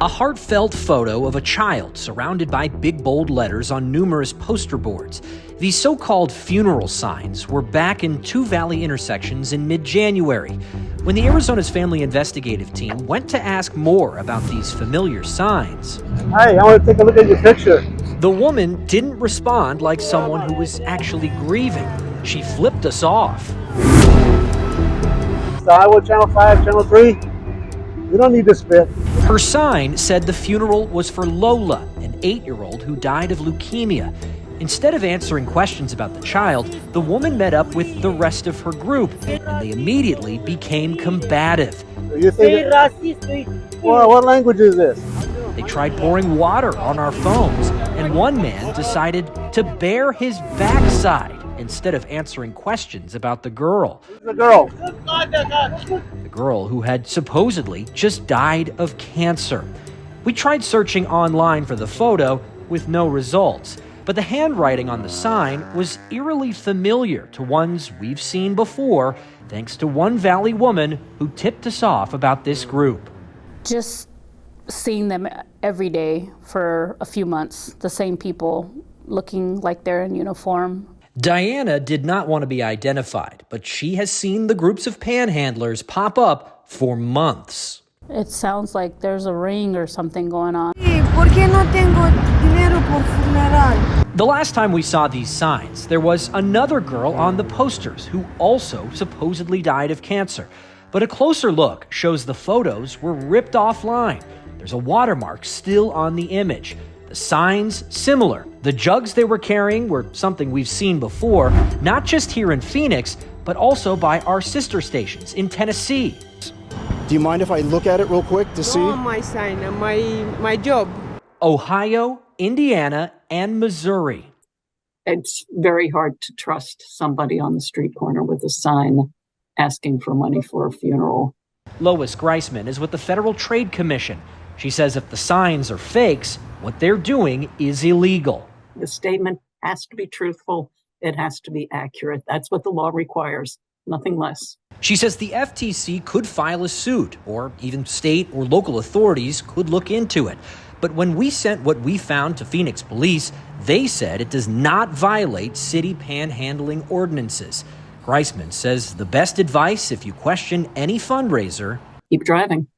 A heartfelt photo of a child surrounded by big bold letters on numerous poster boards. These so-called funeral signs were back in two valley intersections in mid-January, when the Arizona's Family Investigative Team went to ask more about these familiar signs. Hi, I want to take a look at your picture. The woman didn't respond like someone who was actually grieving. She flipped us off. So I was Channel 5, Channel 3. We don't need this bit. Her sign said the funeral was for Lola, an 8-year-old who died of leukemia. Instead of answering questions about the child, the woman met up with the rest of her group, and they immediately became combative. So you think well, what language is this? They tried pouring water on our phones, and one man decided to bare his backside instead of answering questions about the girl. The girl. The girl who had supposedly just died of cancer. We tried searching online for the photo with no results, but the handwriting on the sign was eerily familiar to ones we've seen before, thanks to one Valley woman who tipped us off about this group. Just seeing them every day for a few months, the same people looking like they're in uniform. Diana did not want to be identified, but she has seen the groups of panhandlers pop up for months. It sounds like there's a ring or something going on. The last time we saw these signs, there was another girl on the posters who also supposedly died of cancer. But a closer look shows the photos were ripped offline. There's a watermark still on the image. The signs, similar. The jugs they were carrying were something we've seen before, not just here in Phoenix, but also by our sister stations in Tennessee. Do you mind if I look at it real quick to see? No, my sign, my job. Ohio, Indiana, and Missouri. It's very hard to trust somebody on the street corner with a sign asking for money for a funeral. Lois Greisman is with the Federal Trade Commission. She says if the signs are fakes, what they're doing is illegal. The statement has to be truthful. It has to be accurate. That's what the law requires, nothing less. She says the FTC could file a suit, or even state or local authorities could look into it. But when we sent what we found to Phoenix police, they said it does not violate city panhandling ordinances. Greisman says the best advice if you question any fundraiser: keep driving,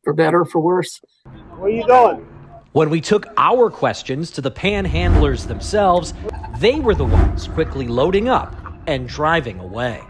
for better or for worse. Where are you going? When we took our questions to the panhandlers themselves, they were the ones quickly loading up and driving away.